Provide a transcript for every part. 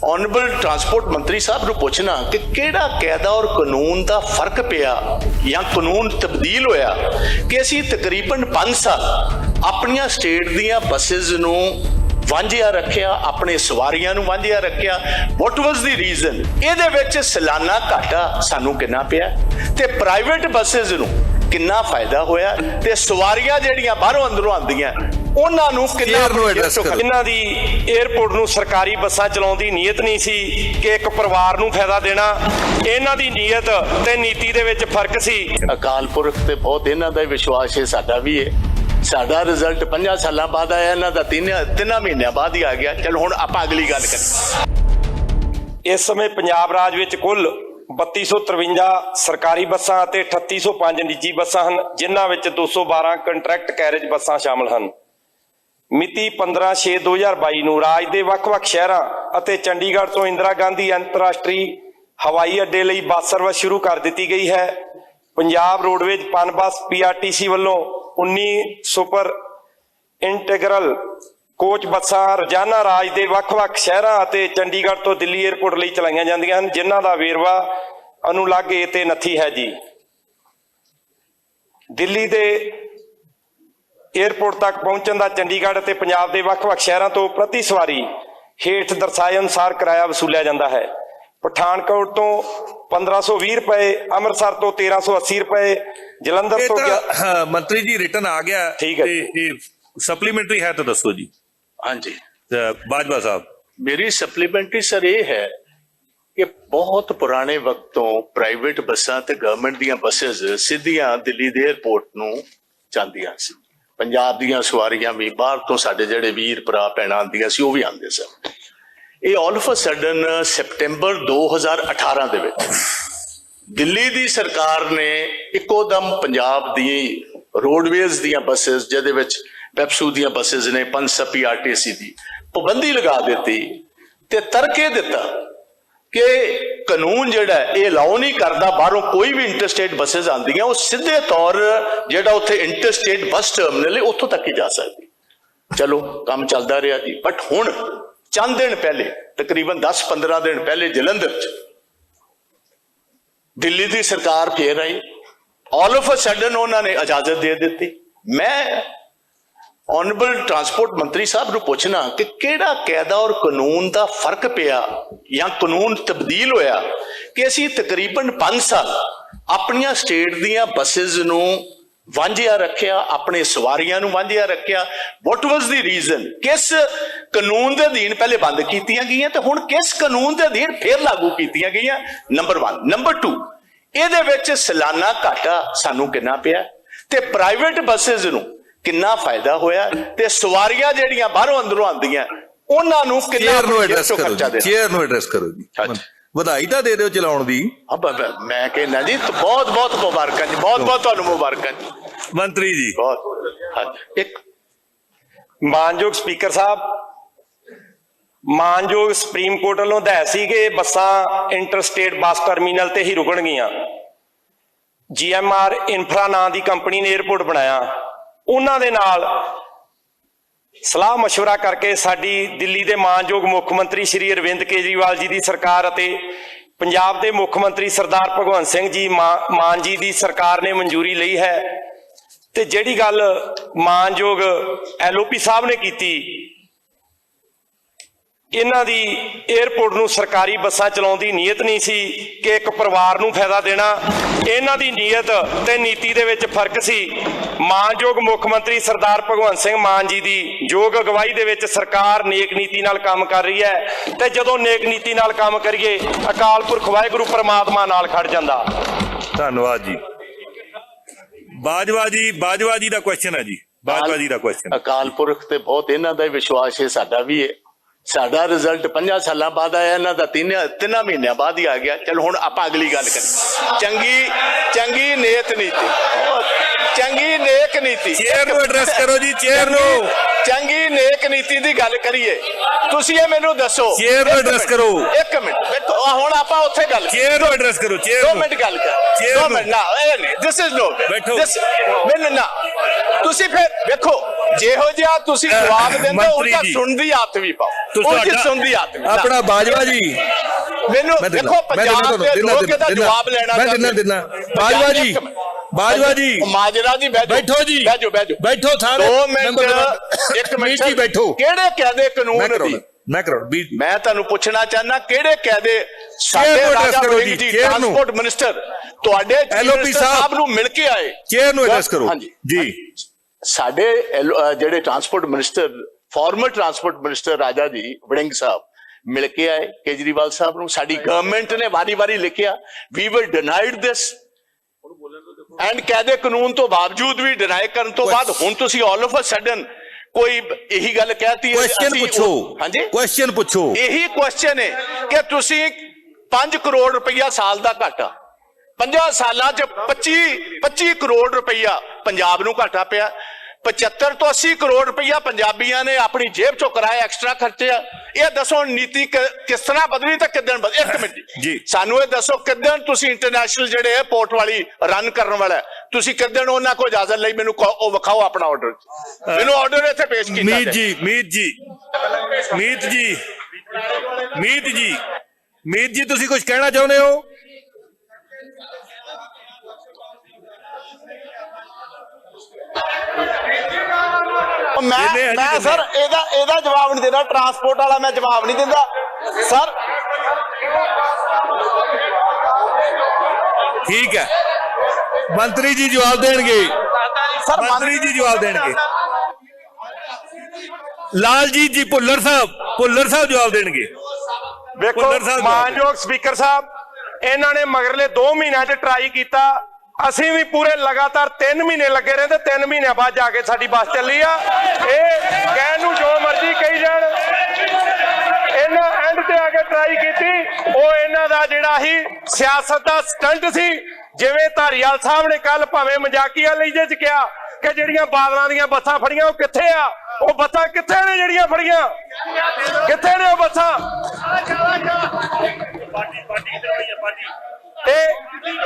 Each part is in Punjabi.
ऑनरेबल ट्रांसपोर्ट मंत्री साहब ਨੂੰ ਪੁੱਛਣਾ ਕਿ ਕਿਹੜਾ ਕਾयदा और कानून ਦਾ ਫਰਕ ਪਿਆ ਜਾਂ ਕਾਨੂੰਨ ਤਬਦੀਲ ਹੋਇਆ ਕਿ ਅਸੀਂ ਤਕਰੀਬਨ 5 ਸਾਲ ਆਪਣੀਆਂ ਸਟੇਟ ਦੀਆਂ ਬੱਸਸ ਨੂੰ ਵਾਂਝਿਆ ਰੱਖਿਆ, ਆਪਣੇ ਸਵਾਰੀਆਂ ਨੂੰ ਵਾਂਝਿਆ ਰੱਖਿਆ। ਵਾਟ ਵਾਸ ਦੀ ਰੀਜ਼ਨ? ਇਹਦੇ ਵਿੱਚ ਸਾਲਾਨਾ ਘਾਟਾ ਸਾਨੂੰ ਕਿੰਨਾ ਪਿਆ ਤੇ ਪ੍ਰਾਈਵੇਟ ਬੱਸਸ ਨੂੰ ਕਿੰਨਾ ਫਾਇਦਾ ਹੋਇਆ ਤੇ ਸਵਾਰੀਆਂ ਜਿਹੜੀਆਂ ਬਾਹਰੋਂ ਅੰਦਰੋਂ ਆਉਂਦੀਆਂ ਉਹਨਾਂ ਨੂੰ ਕਿੰਨਾ। ਇਹਨਾਂ ਦੀ ਏਅਰਪੋਰਟ ਨੂੰ ਸਰਕਾਰੀ ਬੱਸਾਂ ਚਲਾਉਣ ਦੀ ਨੀਅਤ ਨਹੀਂ ਸੀ ਕਿ ਇੱਕ ਪਰਿਵਾਰ ਨੂੰ ਫਾਇਦਾ ਦੇਣਾ। ਇਹਨਾਂ ਦੀ ਨੀਅਤ ਤੇ ਨੀਤੀ ਦੇ ਵਿੱਚ ਫਰਕ ਸੀ। ਅਕਾਲ ਪੁਰਖ ਤੇ ਬਹੁਤ ਇਹਨਾਂ ਦਾ ਵਿਸ਼ਵਾਸ ਹੈ, ਸਾਡਾ ਵੀ ਹੈ। ਸਾਡਾ ਰਿਜ਼ਲਟ 5 ਸਾਲਾਂ ਬਾਅਦ ਆਇਆ, ਇਹਨਾਂ ਦਾ 3 ਮਹੀਨਿਆਂ ਬਾਅਦ ਹੀ ਆ ਗਿਆ। ਚਲੋ ਹੁਣ ਆਪਾਂ ਅਗਲੀ ਗੱਲ ਕਰੀਏ। ਇਸ ਸਮੇਂ ਪੰਜਾਬ ਰਾਜ ਵਿੱਚ ਕੁੱਲ 3253 ਸਰਕਾਰੀ ਬੱਸਾਂ ਅਤੇ 3805 ਨਿੱਜੀ ਬੱਸਾਂ ਹਨ, ਜਿਨ੍ਹਾਂ ਵਿੱਚ 212 ਕੰਟਰੈਕਟ ਕੈਰੇਜ ਬੱਸਾਂ ਸ਼ਾਮਲ ਹਨ। ਮਿਤੀ 15/6/2022 ਨੂੰ ਰਾਜ ਦੇ ਵੱਖ-ਵੱਖ ਸ਼ਹਿਰਾਂ ਅਤੇ ਚੰਡੀਗੜ੍ਹ ਤੋਂ ਇੰਦਰਾ ਗਾਂਧੀ ਅੰਤਰਰਾਸ਼ਟਰੀ ਹਵਾਈ ਅੱਡੇ ਲਈ ਬੱਸ ਸਰਵਿਸ ਸ਼ੁਰੂ ਕਰ ਦਿੱਤੀ ਗਈ ਹੈ। ਪੰਜਾਬ ਰੋਡਵੇਜ਼ ਪਨਬੱਸ PRTC ਵੱਲੋਂ 19 ਸੁਪਰ ਇੰਟੀਗਰਲ ਕੋਚ ਬੱਸਾਂ ਰੋਜ਼ਾਨਾ ਰਾਜ ਦੇ ਵੱਖ-ਵੱਖ ਸ਼ਹਿਰਾਂ ਅਤੇ ਚੰਡੀਗੜ੍ਹ ਤੋਂ ਦਿੱਲੀ ਏਅਰਪੋਰਟ ਲਈ ਚਲਾਈਆਂ ਜਾਂਦੀਆਂ ਹਨ, ਜਿਨ੍ਹਾਂ ਦਾ ਵੇਰਵਾ ਅਨੁਲੱਗ ਏ ਤੇ ਨੱਥੀ ਹੈ ਜੀ। ਦਿੱਲੀ ਦੇ ਏਅਰਪੋਰਟ ਤੱਕ ਪਹੁੰਚਣ ਦਾ ਚੰਡੀਗੜ੍ਹ ਅਤੇ ਪੰਜਾਬ ਦੇ ਵੱਖ-ਵੱਖ ਸ਼ਹਿਰਾਂ ਤੋਂ ਪ੍ਰਤੀ ਸਵਾਰੀ ਹੇਠ ਦਰਸਾਏ ਅਨੁਸਾਰ ਕਿਰਾਇਆ ਵਸੂਲਿਆ ਜਾਂਦਾ ਹੈ। ਪਠਾਨਕੋਟ ਤੋਂ 1520 ਰੁਪਏ, ਅੰਮ੍ਰਿਤਸਰ ਤੋਂ 1380 ਰੁਪਏ, ਜਲੰਧਰ ਤੋਂ ਮੰਤਰੀ ਜੀ ਰਿਟਰਨ ਆ ਗਿਆ। ਠੀਕ ਹੈ, ਸਪਲੀਮੈਂਟਰੀ ਹੈ ਤਾਂ ਦੱਸੋ ਜੀ। ਹਾਂਜੀ ਬਾਜਵਾ ਸਾਹਿਬ, ਮੇਰੀ ਸਪਲੀਮੈਂਟਰੀ ਸਰ ਇਹ ਹੈ ਕਿ ਬਹੁਤ ਪੁਰਾਣੇ ਵਕਤ ਤੋਂ ਪ੍ਰਾਈਵੇਟ ਬੱਸਾਂ ਤੇ ਗਵਰਨਮੈਂਟ ਦੀਆਂ ਬੱਸਸ ਸਿੱਧੀਆਂ ਦਿੱਲੀ ਦੇ ਏਅਰਪੋਰਟ ਨੂੰ ਜਾਂਦੀਆਂ ਸੀ। ਪੰਜਾਬ ਦੀਆਂ ਸਵਾਰੀਆਂ ਵੀ ਬਾਹਰ ਤੋਂ ਸਾਡੇ ਜਿਹੜੇ ਵੀਰ ਭਰਾ ਭੈਣਾਂ ਆਉਂਦੀਆਂ ਸੀ ਉਹ ਵੀ ਆਉਂਦੇ ਸਨ। ਇਹ all of a sudden September 2018 ਦੇ ਵਿੱਚ ਦਿੱਲੀ ਦੀ ਸਰਕਾਰ ਨੇ ਇੱਕੋ ਦਮ ਪੰਜਾਬ ਦੀ ਰੋਡਵੇਜ਼ ਦੀਆਂ ਬੱਸਸ, ਜਿਹਦੇ ਵਿੱਚ ਪੈਪਸੂ ਦੀਆਂ ਬੱਸਸ ਨੇ, ਪੰਸਾ PRTC ਦੀ ਪਾਬੰਦੀ ਲਗਾ ਦਿੱਤੀ ਤੇ ਤਰਕੇ ਦਿੱਤਾ ਕਿ ਕਾਨੂੰਨ ਜਿਹੜਾ ਇਹ ਅਲਾਉ ਨਹੀਂ ਕਰਦਾ ਬਾਹਰੋਂ ਕੋਈ ਵੀ ਇੰਟਰਸਟੇਟ ਬੱਸਸ ਆਉਂਦੀਆਂ ਉਹ ਸਿੱਧੇ ਤੌਰ ਜਿਹੜਾ ਉੱਥੇ ਇੰਟਰਸਟੇਟ ਬੱਸ ਟਰਮੀਨਲ ਹੈ ਉੱਥੋਂ ਤੱਕ ਹੀ ਜਾ ਸਕਦੀ। ਚਲੋ ਕੰਮ ਚੱਲਦਾ ਰਿਹਾ ਜੀ। ਬਟ ਹੁਣ ਚੰਦ ਦਿਨ ਪਹਿਲੇ, ਤਕਰੀਬਨ 10-15 ਦਿਨ ਪਹਿਲੇ ਜਲੰਧਰ ਚ ਦਿੱਲੀ ਦੀ ਸਰਕਾਰ ਫੇਰ ਆਈ। ਆਲ ਆਫ ਅ ਸਡਨ ਉਹਨਾਂ ਨੇ ਇਜਾਜ਼ਤ ਦੇ ਦਿੱਤੀ। ਮੈਂ ऑनरेबल ट्रांसपोर्ट मंत्री साहब ਨੂੰ ਪੁੱਛਣਾ ਕਿ ਕਿਹੜਾ ਕਾयदा और कानून ਦਾ ਫਰਕ ਪਿਆ ਜਾਂ ਕਾਨੂੰਨ ਤਬਦੀਲ ਹੋਇਆ ਕਿ ਅਸੀਂ ਤਕਰੀਬਨ 5 ਸਾਲ ਆਪਣੀਆਂ ਸਟੇਟ ਦੀਆਂ ਬੱਸਸ ਨੂੰ ਵਾਂਝਿਆ ਰੱਖਿਆ, ਆਪਣੇ ਸਵਾਰੀਆਂ ਨੂੰ ਵਾਂਝਿਆ ਰੱਖਿਆ। ਵਾਟ ਵਾਸ ਦੀ ਰੀਜ਼ਨ? ਕਿਸ ਕਾਨੂੰਨ ਦੇ ਅਧੀਨ ਪਹਿਲੇ ਬੰਦ ਕੀਤੀਆਂ ਗਈਆਂ ਤੇ ਹੁਣ ਕਿਸ ਕਾਨੂੰਨ ਦੇ ਅਧੀਨ ਫੇਰ ਲਾਗੂ ਕੀਤੀਆਂ ਗਈਆਂ? ਨੰਬਰ 1। ਨੰਬਰ 2, ਇਹਦੇ ਵਿੱਚ ਸਾਲਾਨਾ ਘਾਟਾ ਸਾਨੂੰ ਕਿੰਨਾ ਪਿਆ ਤੇ ਪ੍ਰਾਈਵੇਟ ਬੱਸਸ ਨੂੰ ਕਿੰਨਾ ਫਾਇਦਾ ਹੋਇਆ ਤੇ ਸਵਾਰੀਆਂ ਜਿਹੜੀਆਂ ਬਾਹਰੋਂ ਅੰਦਰੋਂ ਆਉਂਦੀਆਂ ਉਹਨਾਂ ਨੂੰ ਕਿੰਨਾ ਖਰਚਾ ਦੇਣਾ? ਚੇਅਰ ਨੂੰ ਐਡਰੈਸ ਕਰੋ ਜੀ। ਵਧਾਈ ਤਾਂ ਦੇ ਦਿਓ ਚਲਾਉਣ ਦੀ। ਮੈਂ ਕਹਿੰਦਾ ਜੀ ਬਹੁਤ ਬਹੁਤ ਮੁਬਾਰਕਾਂ ਜੀ, ਬਹੁਤ ਬਹੁਤ ਤੁਹਾਨੂੰ ਮੁਬਾਰਕਾਂ ਜੀ ਮੰਤਰੀ ਜੀ। ਬਹੁਤ ਇੱਕ ਮਾਨਯੋਗ ਸਪੀਕਰ ਸਾਹਿਬ, ਮਾਨਯੋਗ ਸੁਪਰੀਮ ਕੋਰਟ ਵੱਲੋਂ ਹਦਾਇਤ ਸੀ ਕਿ ਬੱਸਾਂ ਇੰਟਰਸਟੇਟ ਬੱਸ ਟਰਮੀਨਲ ਤੇ ਹੀ ਰੁਕਣਗੀਆਂ। GMR ਇਨਫਰਾ ਨਾਂ ਦੀ ਕੰਪਨੀ ਨੇ ਏਅਰਪੋਰਟ ਬਣਾਇਆ। ਉਹਨਾਂ ਦੇ ਨਾਲ ਸਲਾਹ ਮਸ਼ਵਰਾ ਕਰਕੇ ਸਾਡੀ ਦਿੱਲੀ ਦੇ ਮਾਨਯੋਗ ਮੁੱਖ ਮੰਤਰੀ ਸ਼੍ਰੀ ਅਰਵਿੰਦ ਕੇਜਰੀਵਾਲ ਜੀ ਦੀ ਸਰਕਾਰ ਅਤੇ ਪੰਜਾਬ ਦੇ ਮੁੱਖ ਮੰਤਰੀ ਸਰਦਾਰ ਭਗਵੰਤ ਸਿੰਘ ਜੀ ਮਾਨ ਜੀ ਦੀ ਸਰਕਾਰ ਨੇ ਮਨਜ਼ੂਰੀ ਲਈ ਹੈ। ਤੇ ਜਿਹੜੀ ਗੱਲ ਮਾਨਯੋਗ LOP ਸਾਹਿਬ ਨੇ ਕੀਤੀ, ਇਹਨਾਂ ਦੀ ਏਅਰਪੋਰਟ ਨੂੰ ਸਰਕਾਰੀ ਬੱਸਾਂ ਚਲਾਉਣ ਦੀ ਨੀਅਤ ਨਹੀਂ ਸੀ ਕਿ ਇੱਕ ਪਰਿਵਾਰ ਨੂੰ ਫਾਇਦਾ ਦੇਣਾ। ਇਹਨਾਂ ਦੀ ਨੀਅਤ ਤੇ ਨੀਤੀ ਦੇ ਵਿੱਚ ਫਰਕ ਸੀ। ਮਾਨਯੋਗ ਮੁੱਖ ਮੰਤਰੀ ਸਰਦਾਰ ਭਗਵੰਤ ਸਿੰਘ ਮਾਨ ਜੀ ਦੀ ਯੋਗ ਅਗਵਾਈ ਦੇ ਵਿੱਚ ਸਰਕਾਰ ਨੇਕ ਨੀਤੀ ਨਾਲ ਕੰਮ ਕਰ ਰਹੀ ਹੈ ਤੇ ਜਦੋਂ ਨੇਕ ਨੀਤੀ ਨਾਲ ਕੰਮ ਕਰੀਏ ਅਕਾਲ ਪੁਰਖ ਵਾਹਿਗੁਰੂ ਪਰਮਾਤਮਾ ਨਾਲ ਖੜ ਜਾਂਦਾ। ਧੰਨਵਾਦ ਜੀ। ਬਾਜਵਾ ਜੀ ਦਾ ਕੁਐਸਚਨ ਹੈ ਜੀ। ਬਾਜਵਾ ਜੀ ਦਾ ਕੁਐਸਚਨ। ਅਕਾਲ ਪੁਰਖ ਤੇ ਬਹੁਤ ਇਹਨਾਂ ਦਾ ਵਿਸ਼ਵਾਸ ਹੈ, ਸਾਡਾ ਵੀ ਹੈ। ਸਾਡਾ ਰਿਜ਼ਲਟ 5 ਸਾਲਾਂ ਬਾਅਦ ਆਇਆ, ਇਹਨਾਂ ਦਾ 3 ਮਹੀਨਿਆਂ ਬਾਅਦ ਹੀ ਆ ਗਿਆ। ਚਲੋ ਹੁਣ ਆਪਾਂ ਅਗਲੀ ਗੱਲ ਕਰੀਏ। ਚੰਗੀ ਨੇਕ ਨੀਤੀ, ਚੰਗੀ ਨੇਕ ਨੀਤੀ। ਚੇਅਰ ਨੂੰ ਐਡਰੈਸ ਕਰੋ ਜੀ। ਚੇਅਰ ਨੂੰ ਚੰਗੀ ਨੇਕ ਨੀਤੀ ਦੀ ਗੱਲ ਕਰੀਏ। ਤੁਸੀਂ ਇਹ ਮੈਨੂੰ ਦੱਸੋ। ਚੇਅਰ ਨੂੰ ਐਡਰੈਸ ਕਰੋ। ਇੱਕ ਮਿੰਟ, ਹੁਣ ਆਪਾਂ ਉੱਥੇ ਗੱਲ। ਚੇਅਰ ਨੂੰ ਐਡਰੈਸ ਕਰੋ। ਚੇਅਰ 2 ਮਿੰਟ ਗੱਲ ਕਰ। 2 ਮਿੰਟ ਨਾ, ਇਹ ਨਹੀਂ, ਦਿਸ ਇਜ਼ ਨੋ। ਬੈਠੋ। ਮੈਨੂੰ ਨਾ ਤੁਸੀਂ ਫਿਰ ਵੇਖੋ ਜਿਹੋ ਜਿਹਾ ਤੁਸੀਂ ਜਵਾਬ ਦਿੰਦੇ ਹੋ ਮੰਤਰੀ ਉਹਦਾ ਜੀ। ਸੁਣਨ ਦੀ ਆਦਤ ਵੀ ਪਾਓ, ਤੁਸੀਂ ਉਹਦੀ ਸੁਣਨ ਦੀ ਆਦਤ ਵੀ। ਆਪਣਾ ਬਾਜਵਾ ਜੀ ਮੈਨੂੰ ਦੇਖੋ ਪੰਜਾਬ ਦੇ ਲੋਕ ਇਹਦਾ ਜਵਾਬ ਲੈਣਾ ਮੈਂ ਦਿੰਦਾ ਬਾਜਵਾ ਜੀ ਬਾਜਵਾ ਜੀ ਮਾਜਰਾ ਜੀ ਬੈਠੋ ਜੀ ਬੈਠੋ ਸਾਰੇ 2 ਮਿੰਟ 1 ਮਿੰਟ ਜੀ ਬੈਠੋ। ਕਿਹੜੇ ਕਾਇਦੇ ਕਾਨੂੰਨ ਦੀ ਮੈਂ ਕਰਾਉਣਾ ਮੈਂ ਤੁਹਾਨੂੰ ਪੁੱਛਣਾ ਚਾਹਨਾ ਕਿਹੜੇ ਕਾਇਦੇ ਸਾਡੇ ਰਾਜਾ ਵੜਿੰਗ ਜੀ ਟਰਾਂਸਪੋਰਟ ਮਿਨਿਸਟਰ ਤੁਹਾਡੇ LOP ਸਾਹਿਬ ਨੂੰ ਮਿਲ ਕੇ ਆਏ, ਚੇਅਰ ਨੂੰ ਐਡਰੈਸ ਕਰੋ ਜੀ। ਸਾਡੇ ਜਿਹੜੇ transport minister farmer transport minister ਰਾਜਾ ਜੀ ਵੜਿੰਗ ਸਾਹਿਬ ਮਿਲ ਕੇ ਆਏ ਕੇਜਰੀਵਾਲ ਸਾਹਿਬ ਨੂੰ। ਸਾਡੀ ਗਵਰਨਮੈਂਟ ਨੇ ਵਾਰੀ-ਵਾਰੀ ਲਿਖਿਆ we will denied this and ਕਾਇਦੇ ਕਾਨੂੰਨ ਤੋਂ ਬਾਵਜੂਦ ਵੀ ਡਿਨਾਈ ਕਰਨ ਤੋਂ ਬਾਅਦ ਹੁਣ ਤੁਸੀਂ ਆਲ ਆਫ ਅ ਸਡਨ ਕੋਈ ਇਹੀ ਗੱਲ ਕਹਿਤੀ ਕੁਐਸਚਨ ਪੁੱਛੋ। ਹਾਂਜੀ ਕੁਐਸਚਨ ਪੁੱਛੋ। ਇਹੀ ਕੁਐਸਚਨ ਹੈ ਕਿ ਤੁਸੀਂ 5 ਕਰੋੜ ਰੁਪਈਆ ਸਾਲ ਦਾ ਘਾਟਾ 50 ਸਾਲਾਂ 'ਚ 25 ਕਰੋੜ ਰੁਪਈਆ ਪੰਜਾਬ ਨੂੰ ਘਾਟਾ ਪਿਆ। 75 ਤੋਂ 80 ਕਰੋੜ ਰੁਪਈਆ ਪੰਜਾਬੀਆਂ ਨੇ ਆਪਣੀ ਜੇਬ ਚੋਂ ਕਰਾਇਆ ਐਕਸਟਰਾ ਖਰਚਿਆ। ਇਹ ਦੱਸੋ ਨੀਤੀ ਕਿਸ ਤਰ੍ਹਾਂ ਬਦਲੀ ਤਾਂ ਕਿੱਦਣ ਬਦਲੀ? ਇੱਕ ਮਿੰਟ ਜੀ ਸਾਨੂੰ ਇਹ ਦੱਸੋ ਕਿੱਦਣ ਤੁਸੀਂ ਇੰਟਰਨੈਸ਼ਨਲ ਜਿਹੜੇ ਹੈ ਪੋਰਟ ਵਾਲੀ ਰਨ ਕਰਨ ਵਾਲਾ ਤੁਸੀਂ ਕਿੱਦਣ ਉਹਨਾਂ ਕੋਲ ਇਜਾਜ਼ਤ ਲਈ ਮੈਨੂੰ ਉਹ ਵਿਖਾਓ ਆਪਣਾ ਆਰਡਰ। ਮੈਨੂੰ ਆਰਡਰ ਇੱਥੇ ਪੇਸ਼ ਕੀਤਾ। ਮੀਤ ਜੀ ਤੁਸੀਂ ਕੁਝ ਕਹਿਣਾ ਚਾਹੁੰਦੇ ਹੋ? ਮੈਂ ਸਰ ਇਹਦਾ ਜਵਾਬ ਨਹੀਂ ਦੇਣਾ। ਟਰਾਂਸਪੋਰਟ ਵਾਲਾ ਮੈਂ ਜਵਾਬ ਨਹੀਂ ਦਿੰਦਾ ਸਰ। ਠੀਕ ਹੈ ਮੰਤਰੀ ਜੀ ਜਵਾਬ ਦੇਣਗੇ। ਸਰ ਮੰਤਰੀ ਜੀ ਜਵਾਬ ਦੇਣਗੇ। ਲਾਲਜੀਤ ਜੀ ਭੁੱਲਰ ਸਾਹਿਬ ਜਵਾਬ ਦੇਣਗੇ। ਵੇਖੋ ਮਾਨਯੋਗ ਸਪੀਕਰ ਸਾਹਿਬ ਇਹਨਾਂ ਨੇ ਮਗਰਲੇ 2 ਮਹੀਨਿਆਂ 'ਚ ਟਰਾਈ ਕੀਤਾ। ਅਸੀਂ ਵੀ ਪੂਰੇ ਲਗਾਤਾਰ 3 ਮਹੀਨੇ ਲੱਗੇ ਰਹੇ ਤੇ 3 ਮਹੀਨਿਆਂ ਬਾਅਦ ਜਾ ਕੇ ਸਾਡੀ ਬੱਸ ਚੱਲੀ ਆ। ਇਹ ਕਹਿਣ ਨੂੰ ਜੋ ਮਰਜ਼ੀ ਕਹੀ ਜਾਣ, ਇਹਨਾਂ ਐਂਡ ਤੇ ਆ ਕੇ ਟਰਾਈ ਕੀਤੀ। ਉਹ ਇਹਨਾਂ ਦਾ ਜਿਹੜਾ ਹੀ ਸਿਆਸਤ ਦਾ ਸਟੰਟ ਸੀ। ਜਿਵੇਂ ਧਾਰੀਵਾਲ ਸਾਹਿਬ ਨੇ ਕੱਲ ਭਾਵੇਂ ਮਜ਼ਾਕੀਆ ਲਹਿਜੇ 'ਚ ਕਿਹਾ ਕਿ ਜਿਹੜੀਆਂ ਬਾਦਲਾਂ ਦੀਆਂ ਬੱਸਾਂ ਫੜੀਆਂ ਉਹ ਕਿੱਥੇ ਆ? ਉਹ ਬੱਸਾਂ ਕਿੱਥੇ ਨੇ ਜਿਹੜੀਆਂ ਫੜੀਆਂ? ਕਿੱਥੇ ਨੇ ਉਹ ਬੱਸਾਂ?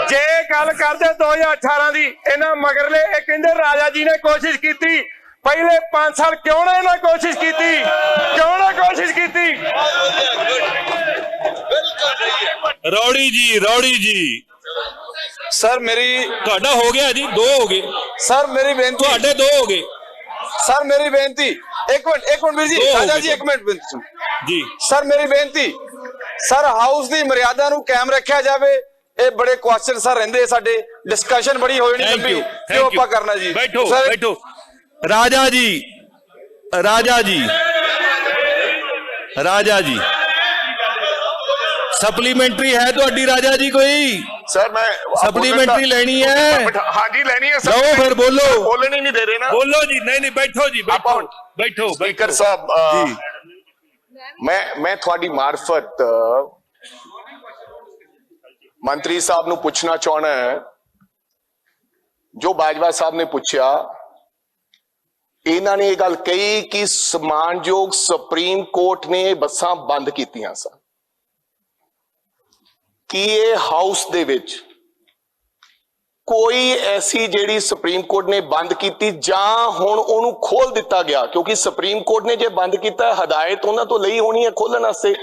ਜੇ ਗੱਲ ਕਰਦੇ 2018 ਦੀ, ਇਹਨਾਂ ਮਗਰਲੇ ਇਹ ਕਹਿੰਦੇ ਰਾਜਾ ਜੀ ਨੇ ਕੋਸ਼ਿਸ਼ ਕੀਤੀ। ਪਹਿਲੇ 5 ਸਾਲ ਕਿਉਂ ਨਾ ਇਹਨਾਂ ਕੋਸ਼ਿਸ਼ ਕੀਤੀ? ਰੌੜੀ ਜੀ ਸਰ ਮੇਰੀ ਤੁਹਾਡਾ ਹੋ ਗਿਆ ਜੀ 2 ਹੋ ਗਏ ਸਰ। ਮੇਰੀ ਬੇਨਤੀ ਤੁਹਾਡੇ 2 ਹੋ ਗਏ ਸਰ। ਮੇਰੀ ਬੇਨਤੀ ਇੱਕ ਮਿੰਟ ਵੀਰ ਜੀ ਰਾਜਾ ਜੀ 1 ਮਿੰਟ ਜੀ ਸਰ। ਮੇਰੀ ਬੇਨਤੀ ਸਰ ਹਾਊਸ ਦੀ ਮਰਿਆਦਾ ਨੂੰ ਕਾਇਮ ਰੱਖਿਆ ਜਾਵੇ। ਇਹ ਬੜੇ ਕੁਐਸਚਨ ਸਰ ਰਹਿੰਦੇ ਸਾਡੇ, ਡਿਸਕਸ਼ਨ ਬੜੀ ਹੋਈ ਨਹੀਂ ਲੰਬੀ, ਕਿਉਂ ਆਪਾਂ ਕਰਨਾ ਜੀ? ਬੈਠੋ ਰਾਜਾ ਜੀ ਸਪਲੀਮੈਂਟਰੀ ਹੈ ਤੁਹਾਡੀ ਰਾਜਾ ਜੀ ਕੋਈ? ਸਰ ਮੈਂ ਸਪਲੀਮੈਂਟਰੀ ਲੈਣੀ ਹੈ? ਹਾਂਜੀ ਲੈਣੀ ਹੈ ਸਰ। ਲਓ ਫਿਰ ਬੋਲੋ। ਬੋਲਣ ਹੀ ਨਹੀਂ ਦੇ ਰਹੇ ਨਾ। ਬੋਲੋ ਜੀ। ਨਹੀਂ ਬੈਠੋ ਜੀ ਬੈਠੋ ਸਪੀਕਰ ਸਾਹਿਬ ਜੀ ਮੈਂ ਤੁਹਾਡੀ ਮਾਰਫਤ ਮੰਤਰੀ ਸਾਹਿਬ ਨੂੰ ਪੁੱਛਣਾ ਚਾਹਣਾ ਹੈ ਜੋ ਬਾਜਵਾ ਸਾਹਿਬ ਨੇ ਪੁੱਛਿਆ। ਇਹਨਾਂ ਨੇ ਇਹ ਗੱਲ ਕਹੀ ਕਿ ਸਨਮਾਨਯੋਗ ਸੁਪਰੀਮ ਕੋਰਟ ਨੇ ਬੱਸਾਂ ਬੰਦ ਕੀਤੀਆਂ ਸਨ। ਕਿ ਇਹ ਹਾਊਸ ਦੇ ਵਿੱਚ ਕੋਈ ਐਸੀ ਜਿਹੜੀ ਸੁਪਰੀਮ ਕੋਰਟ ਨੇ ਬੰਦ ਕੀਤੀ ਜਾਂ ਹੁਣ ਉਹਨੂੰ ਖੋਲ ਦਿੱਤਾ ਗਿਆ? ਕਿਉਂਕਿ ਸੁਪਰੀਮ ਕੋਰਟ ਨੇ ਜੇ ਬੰਦ ਕੀਤਾ ਹਦਾਇਤ ਉਹਨਾਂ ਤੋਂ ਲਈ ਹੋਣੀ ਹੈ ਖੋਲਣ ਵਾਸਤੇ,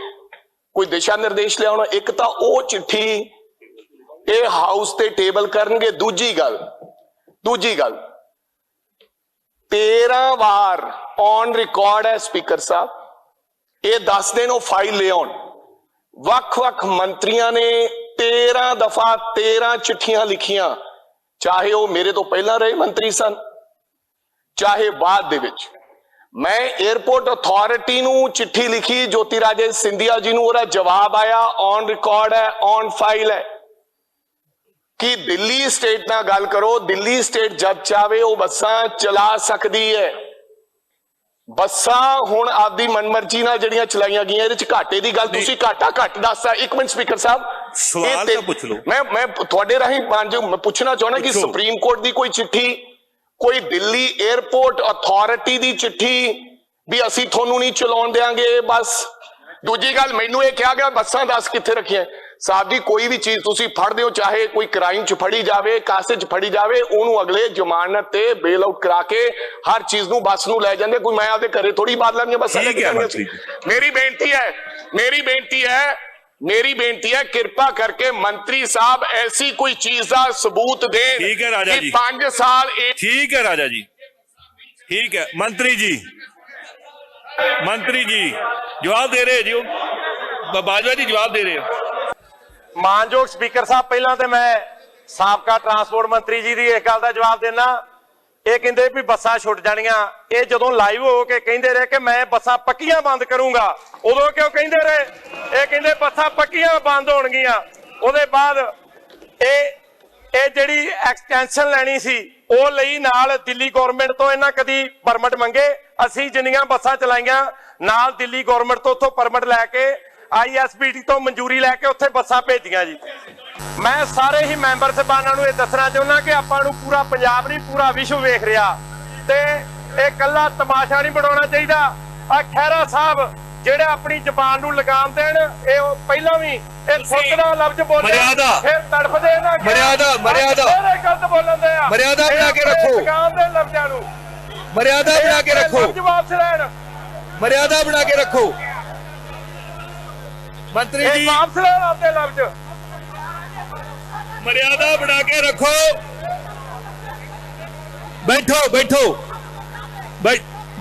ਕੋਈ ਦਿਸ਼ਾ ਨਿਰਦੇਸ਼ ਲਿਆਉਣਾ। ਇੱਕ ਤਾਂ ਉਹ ਚਿੱਠੀ ਇਹ ਹਾਊਸ ਤੇ ਟੇਬਲ ਕਰਨਗੇ। ਦੂਜੀ ਗੱਲ 13 ਵਾਰ ਔਨ ਰਿਕਾਰਡ ਹੈ ਸਪੀਕਰ ਸਾਹਿਬ, ਇਹ 10 ਦਿਨ ਉਹ ਫਾਈਲ ਲੈ ਆਉਣ। ਵੱਖ-ਵੱਖ ਮੰਤਰੀਆਂ ਨੇ 13 ਦਫਾ 13 ਚਿੱਠੀਆਂ ਲਿਖੀਆਂ, ਚਾਹੇ ਉਹ ਮੇਰੇ ਤੋਂ ਪਹਿਲਾਂ ਰਹੇ ਮੰਤਰੀ ਸਨ ਚਾਹੇ ਬਾਅਦ ਦੇ ਵਿੱਚ। ਮੈਂ 에ਅਰਪੋਰਟ ਅਥਾਰਟੀ ਨੂੰ ਚਿੱਠੀ ਲਿਖੀ ਜੋਤੀ ਰਾਜੇ ਸਿੰਧੀਆ ਜੀ ਨੂੰ, ਉਹਦਾ ਜਵਾਬ ਆਇਆ ਔਨ ਰਿਕਾਰਡ ਹੈ, ਔਨ ਫਾਈਲ ਹੈ ਕਿ ਦਿੱਲੀ ਸਟੇਟ ਨਾਲ ਗੱਲ ਕਰੋ। ਦਿੱਲੀ ਸਟੇਟ ਜਦ ਚਾਹੇ ਉਹ ਬੱਸਾਂ ਚਲਾ ਸਕਦੀ ਹੈ। ਬੱਸਾਂ ਹੁਣ ਆਪਦੀ ਮਨਮਰਜ਼ੀ ਨਾਲ ਜਿਹੜੀਆਂ ਚਲਾਈਆਂ ਗਈਆਂ, ਇਹਦੇ ਚ ਘਾਟੇ ਦੀ ਗੱਲ ਤੁਸੀਂ ਘੱਟ ਦੱਸਦਾ। 1 ਮਿੰਟ ਸਪੀਕਰ ਸਾਹਿਬ ਸਵਾਲ ਤਾਂ ਪੁੱਛ ਲਓ। ਮੈਂ ਤੁਹਾਡੇ ਰਾਹੀਂ ਮੈਂ ਪੁੱਛਣਾ ਚਾਹੁੰਦਾ ਕਿ ਸੁਪਰੀਮ ਕੋਰਟ ਦੀ ਕੋਈ ਚਿੱਠੀ, ਕੋਈ ਦਿੱਲੀ 에ਅਰਪੋਰਟ ਅਥਾਰਟੀ ਦੀ ਚਿੱਠੀ ਵੀ ਅਸੀਂ ਤੁਹਾਨੂੰ ਨਹੀਂ ਚਲਾਉਣ ਦੇਾਂਗੇ ਬਸ। ਦੂਜੀ ਗੱਲ ਮੈਨੂੰ ਇਹ ਕਿਹਾ ਗਿਆ ਬੱਸਾਂ 10 ਕਿੱਥੇ ਰੱਖੀਆਂ? ਸਾਹਿਬ ਜੀ ਕੋਈ ਵੀ ਚੀਜ਼ ਤੁਸੀਂ ਫੜਦੇ ਹੋ, ਚਾਹੇ ਕੋਈ ਕ੍ਰਾਈਮ ਚ ਫੜੀ ਜਾਵੇ, ਕਾਸੇ ਚ ਫੜੀ ਜਾਵੇ, ਉਹਨੂੰ ਅਗਲੇ ਜ਼ਮਾਨਤ ਤੇ ਬੇਲ ਆਊਟ ਕਰਾ ਕੇ ਹਰ ਚੀਜ਼ ਨੂੰ ਬੱਸ ਨੂੰ ਲੈ ਜਾਂਦੇ। ਕੋਈ ਮੈਂ ਆਪਦੇ ਘਰੇ ਥੋੜੀ ਬਾਤ ਲੈਣੀ ਬਸ। ਮੇਰੀ ਬੇਨਤੀ ਹੈ ਕਿਰਪਾ ਕਰਕੇ ਮੰਤਰੀ ਸਾਹਿਬ ऐसी कोई चीज का सबूत दें। ठीक है राजा जी, 5 साल ठीक है राजा जी, ठीक है। मंत्री जी जवाब दे रहे हैं जी, बाजवा जी जवाब दे रहे हैं। ਮਾਨਯੋਗ ਸਪੀਕਰ ਸਾਹਿਬ, ਪਹਿਲਾਂ ਤੇ ਮੈਂ ਸਾਬਕਾ ਟਰਾਂਸਪੋਰਟ ਮੰਤਰੀ ਜੀ ਦੀ ਇੱਕ ਗੱਲ ਦਾ ਜਵਾਬ ਦੇਣਾ। ਇਹ ਕਹਿੰਦੇ ਵੀ ਬੱਸਾਂ ਛੁੱਟ ਜਾਣੀਆਂ, ਇਹ ਜਦੋਂ ਲਾਈਵ ਹੋ ਕੇ ਕਹਿੰਦੇ ਰਹੇ ਕਿ ਮੈਂ ਬੱਸਾਂ ਪੱਕੀਆਂ ਬੰਦ ਕਰੂੰਗਾ, ਉਦੋਂ ਕਿਉਂ ਕਹਿੰਦੇ ਰਹੇ? ਇਹ ਕਹਿੰਦੇ ਬੱਸਾਂ ਪੱਕੀਆਂ ਬੰਦ ਹੋਣਗੀਆਂ। ਉਹਦੇ ਬਾਅਦ ਇਹ ਜਿਹੜੀ ਐਕਸਟੈਂਸ਼ਨ ਲੈਣੀ ਸੀ ਉਹ ਲਈ ਨਾਲ ਦਿੱਲੀ ਗਵਰਨਮੈਂਟ ਤੋਂ ਇਹਨਾਂ ਕਦੀ ਪਰਮਿਟ ਮੰਗੇ? ਅਸੀਂ ਜਿੰਨੀਆਂ ਬੱਸਾਂ ਚਲਾਈਆਂ ਨਾਲ ਦਿੱਲੀ ਗਵਰਨਮੈਂਟ ਤੋਂ ਉੱਥੋਂ ਪਰਮਿਟ ਲੈ ਕੇ ISBT ਤੋਂ ਮਨਜ਼ੂਰੀ ਲੈ ਕੇ ਉੱਥੇ ਬੱਸਾਂ ਭੇਜੀਆਂ ਜੀ। ਮੈਂ ਸਾਰੇ ਹੀ ਮੈਂਬਰ ਸਾਹਿਬਾਨਾਂ ਨੂੰ ਇਹ ਦੱਸਣਾ ਚਾਹੁੰਦਾ ਕਿ ਆਪਾਂ ਨੂੰ ਪੂਰਾ ਪੰਜਾਬ ਨਹੀਂ ਪੂਰਾ ਵਿਸ਼ਵ ਵੇਖ ਰਿਹਾ ਤੇ ਇਹ ਕੱਲਾ ਤਮਾਸ਼ਾ ਨਹੀਂ ਬਣਾਉਣਾ ਚਾਹੀਦਾ। ਆ ਖਹਿਰਾ ਸਾਹਿਬ ਜਿਹੜੇ ਆਪਣੀ ਜ਼ਬਾਨ ਨੂੰ ਲਗਾਮ ਦੇਣ, ਇਹ ਪਹਿਲਾਂ ਵੀ ਇਹ ਥੁੱਕਦਾ ਲਫ਼ਜ਼ ਬੋਲੇ ਫਿਰ ਤੜਫਦੇ ਨਾ ਮਰਿਆਦਾ ਗਲਤ ਬੋਲਣ ਦੇ ਆ। ਮਰਿਆਦਾ ਬਣਾ ਕੇ ਰੱਖੋ, ਲਗਾਮ ਦੇ ਲਫ਼ਜ਼ਾਂ ਨੂੰ ਮਰਿਆਦਾ ਬਣਾ ਕੇ ਰੱਖੋ, ਜਵਾਬ ਲੈਣ, ਮਰਿਆਦਾ ਬਣਾ ਕੇ ਰੱਖੋ। मंत्री जी वापस लेना अपने लफ्ज, मर्यादा बना के रखो। बैठो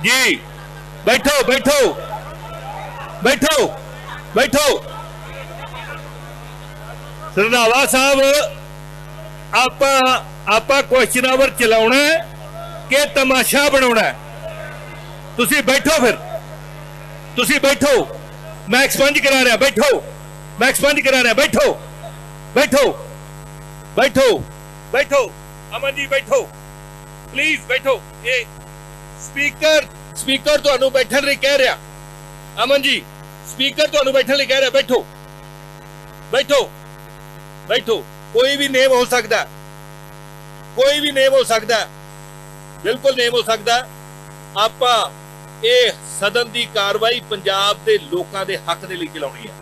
जी, बैठो। रंधावा साहब, आपा क्वेश्चन आवर चलाउना है कि तमाशा बनाउना है? तुसी बैठो, फिर तुसी बैठो, मैं एक्सपंज करा रहा। बैठो अमन जी, बैठो प्लीज, बैठो। ये स्पीकर तुहानू बैठन लई कह रहा। अमन जी, स्पीकर तुहानू बैठन लई कह रहा। बैठो। कोई भी नेम हो सकता, बिल्कुल नेम हो सकता। आपा ਇਹ ਸਦਨ ਦੀ ਕਾਰਵਾਈ ਪੰਜਾਬ ਦੇ ਲੋਕਾਂ ਦੇ ਹੱਕ ਦੇ ਲਈ ਚਲਾਉਣੀ ਹੈ।